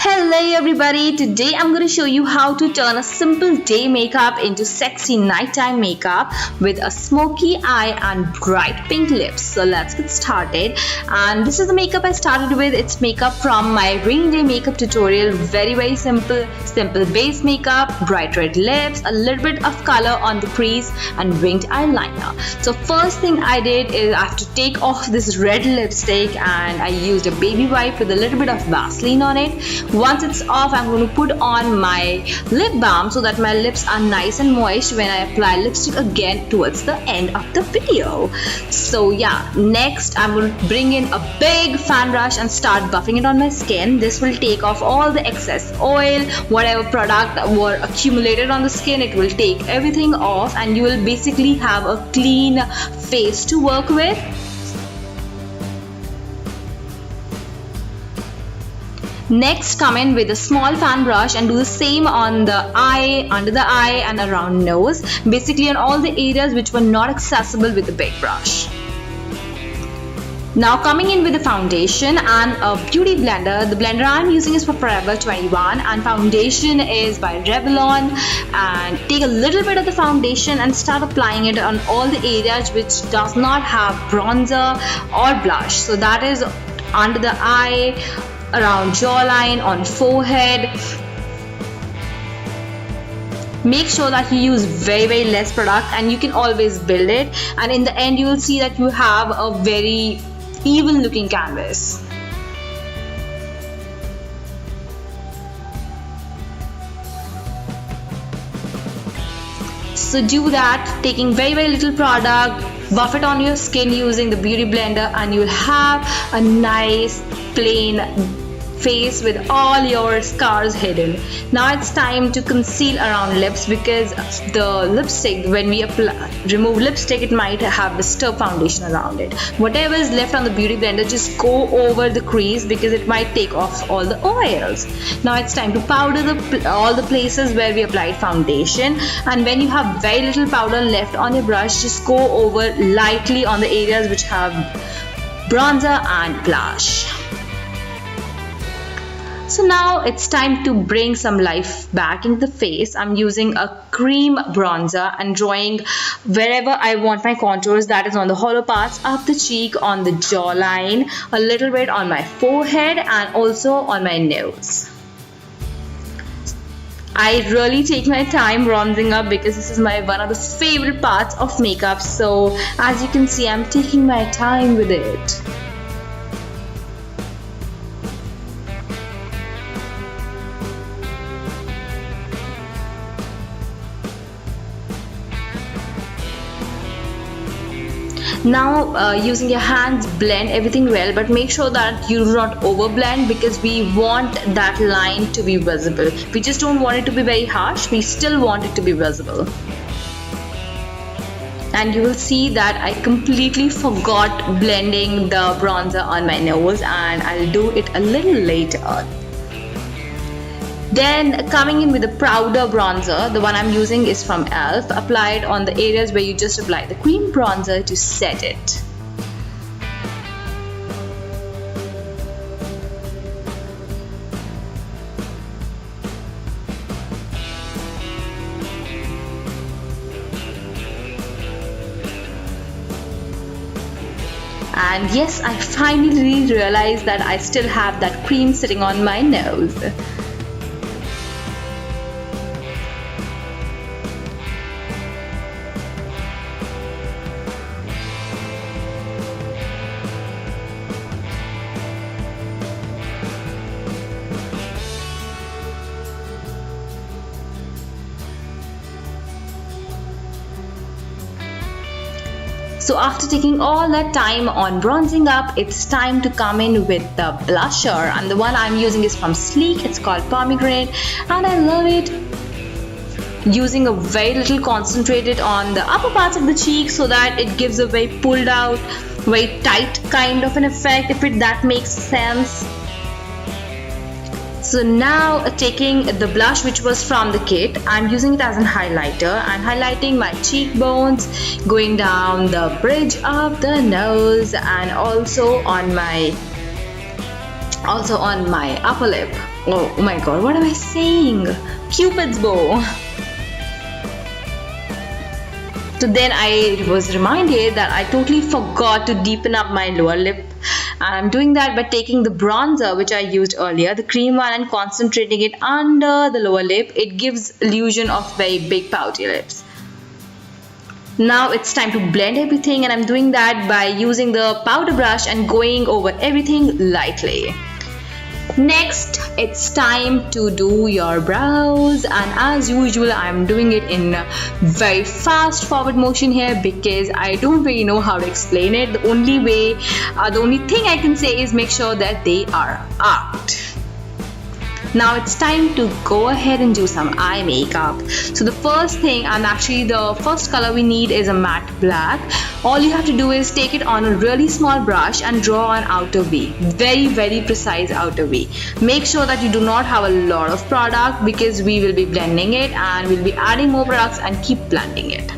Hello everybody, today I'm going to show you how to turn a simple day makeup into sexy nighttime makeup with a smoky eye and bright pink lips. So let's get started. And this is the makeup I started with. It's makeup from my rainy day makeup tutorial. Very simple base makeup, bright red lips, a little bit of color on the crease and winged eyeliner. So first thing I did is I have to take off this red lipstick and I used a baby wipe with a little bit of Vaseline on it. Once it's off, I'm going to put on my lip balm so that my lips are nice and moist when I apply lipstick again towards the end of the video. So yeah, next I'm going to bring in a big fan brush and start buffing it on my skin. This will take off all the excess oil, whatever product were accumulated on the skin. It will take everything off and you will basically have a clean face to work with. Next, come in with a small fan brush and do the same on the eye, under the eye and around nose, basically on all the areas which were not accessible with the big brush. Now coming in with the foundation and a beauty blender. The blender I'm using is for Forever 21 and foundation is by Revlon. And take a little bit of the foundation and start applying it on all the areas which does not have bronzer or blush. So that is under the eye, around jawline, on forehead. Make sure that you use very less product and you can always build it, and in the end you will see that you have a very even looking canvas. So do that, taking very little product, buff it on your skin using the beauty blender and you will have a nice plain face with all your scars hidden. Now it's time to conceal around lips because the lipstick, when we remove lipstick, it might have disturbed foundation around it. Whatever is left on the beauty blender, just go over the crease because it might take off all the oils. Now it's time to powder all the places where we applied foundation, and when you have very little powder left on your brush, just go over lightly on the areas which have bronzer and blush. So now it's time to bring some life back into the face. I'm using a cream bronzer and drawing wherever I want my contours, that is on the hollow parts of the cheek, on the jawline, a little bit on my forehead and also on my nose. I really take my time bronzing up because this is one of the favorite parts of makeup. So as you can see, I'm taking my time with it. Now using your hands, blend everything well, but make sure that you do not over blend because we want that line to be visible. We just don't want it to be very harsh, we still want it to be visible. And you will see that I completely forgot blending the bronzer on my nose, and I'll do it a little later. Then coming in with the powder bronzer, the one I'm using is from e.l.f. Apply it on the areas where you just apply the cream bronzer to set it. And yes, I finally realized that I still have that cream sitting on my nose. So after taking all that time on bronzing up, it's time to come in with the blusher, and the one I'm using is from Sleek. It's called Pomegranate and I love it. Using a very little concentrated on the upper parts of the cheek so that it gives a very pulled out, very tight kind of an effect, if that makes sense. So now taking the blush which was from the kit, I'm using it as a highlighter and highlighting my cheekbones, going down the bridge of the nose and also on my Also on my upper lip. Oh my god, what am I saying? Cupid's bow. So then I was reminded that I totally forgot to deepen up my lower lip, and I'm doing that by taking the bronzer which I used earlier, the cream one, and concentrating it under the lower lip. It gives illusion of very big pouty lips. Now it's time to blend everything, and I'm doing that by using the powder brush and going over everything lightly. Next, it's time to do your brows, and as usual I'm doing it in very fast forward motion here because I don't really know how to explain it. The only thing I can say is make sure that they are arched. Now it's time to go ahead and do some eye makeup. So the first thing, and actually the first color we need, is a matte black. All you have to do is take it on a really small brush and draw an outer V. Very precise outer V. Make sure that you do not have a lot of product because we will be blending it and we'll be adding more products, and keep blending it.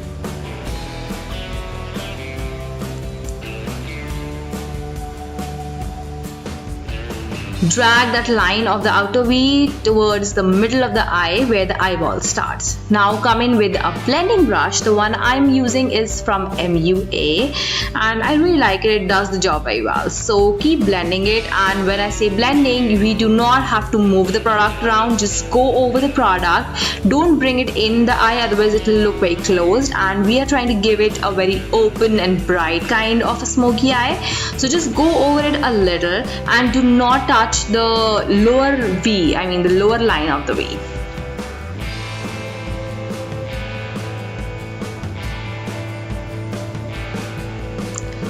Drag that line of the outer V towards the middle of the eye where the eyeball starts. Now come in with a blending brush. The one I'm using is from MUA, and I really like it. It does the job very well. So keep blending it, and when I say blending, we do not have to move the product around. Just go over the product. Don't bring it in the eye, otherwise it will look very closed, and we are trying to give it a very open and bright kind of a smoky eye. So just go over it a little and do not touch the lower V, the lower line of the V.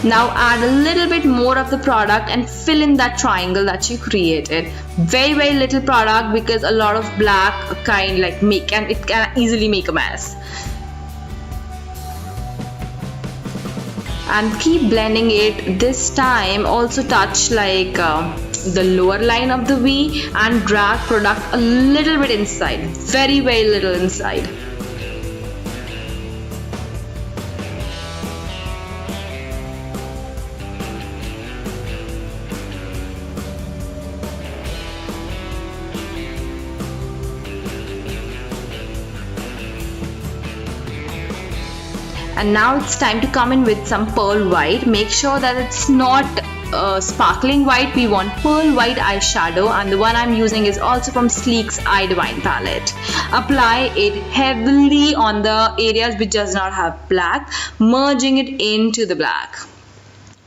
Now add a little bit more of the product and fill in that triangle that you created. Very little product because a lot of black it can easily make a mess. And keep blending it. This time also touch the lower line of the V and drag product a little bit inside, very little inside. And now it's time to come in with some pearl white. Make sure that it's not sparkling white. We want pearl white eyeshadow, and the one I'm using is also from Sleek's Eye Divine palette. Apply it heavily on the areas which does not have black, merging it into the black,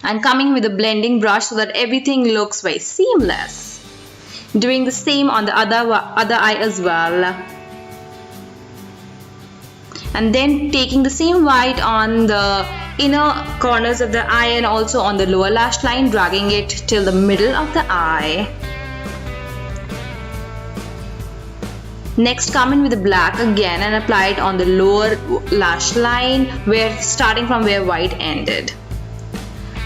and coming with a blending brush so that everything looks very seamless. Doing the same on the other eye as well. And then taking the same white on the inner corners of the eye and also on the lower lash line, dragging it till the middle of the eye. Next, come in with the black again and apply it on the lower lash line, starting from where white ended.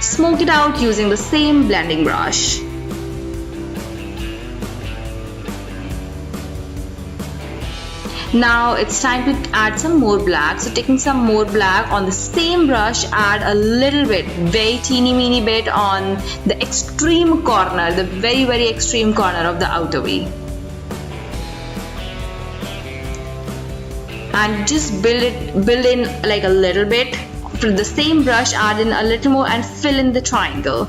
Smoke it out using the same blending brush. Now it's time to add some more black. So taking some more black on the same brush, add a little bit, very teeny bit on the extreme corner, the very extreme corner of the outer V. And just build in like a little bit. From the same brush, add in a little more and fill in the triangle.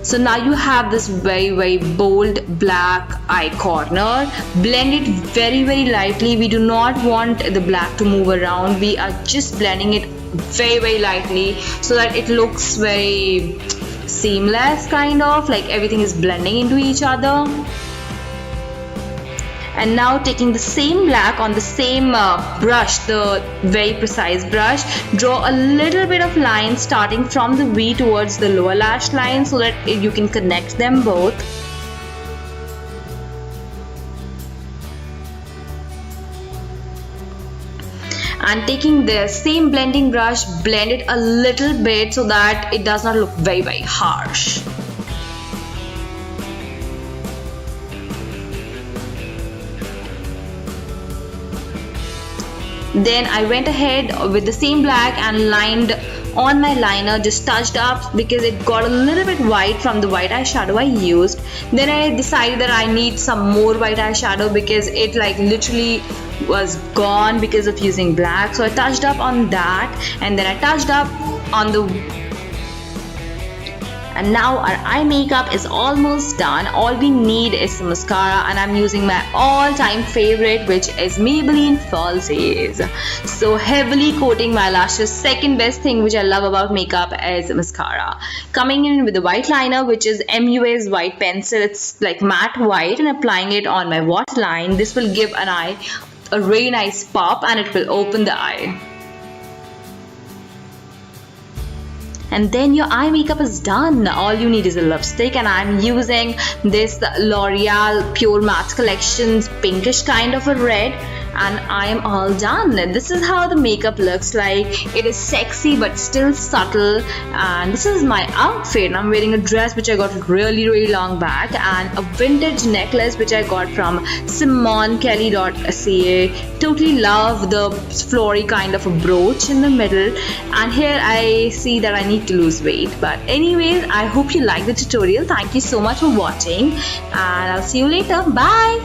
So now you have this very bold black eye corner. Blend it very lightly. We do not want the black to move around. We are just blending it very lightly so that it looks very seamless, kind of like everything is blending into each other. And now taking the same black on the same brush, the very precise brush, draw a little bit of line starting from the V towards the lower lash line so that you can connect them both. And taking the same blending brush, blend it a little bit so that it does not look very harsh. Then I went ahead with the same black and lined on my liner, just touched up because it got a little bit white from the white eyeshadow I used. Then I decided that I need some more white eyeshadow because it like literally was gone because of using black. So I touched up on that, and then I touched up on the and now our eye makeup is almost done. All we need is some mascara, and I'm using my all-time favorite, which is Maybelline Falsies. So heavily coating my lashes. Second best thing which I love about makeup is mascara. Coming in with the white liner, which is MUA's white pencil. It's like matte white, and applying it on my waterline. This will give an eye a really nice pop, and it will open the eye. And then your eye makeup is done. All you need is a lipstick, and I'm using this Loreal Pure Matte Collections pinkish kind of a red, and I am all done. This is how the makeup looks like. It is sexy but still subtle, and this is my outfit. I'm wearing a dress which I got really long back, and a vintage necklace which I got from SimoneKelly.ca. Totally love the flory kind of a brooch in the middle, and here I see that I need to lose weight. But anyways, I hope you like the tutorial. Thank you so much for watching, and I'll see you later. Bye.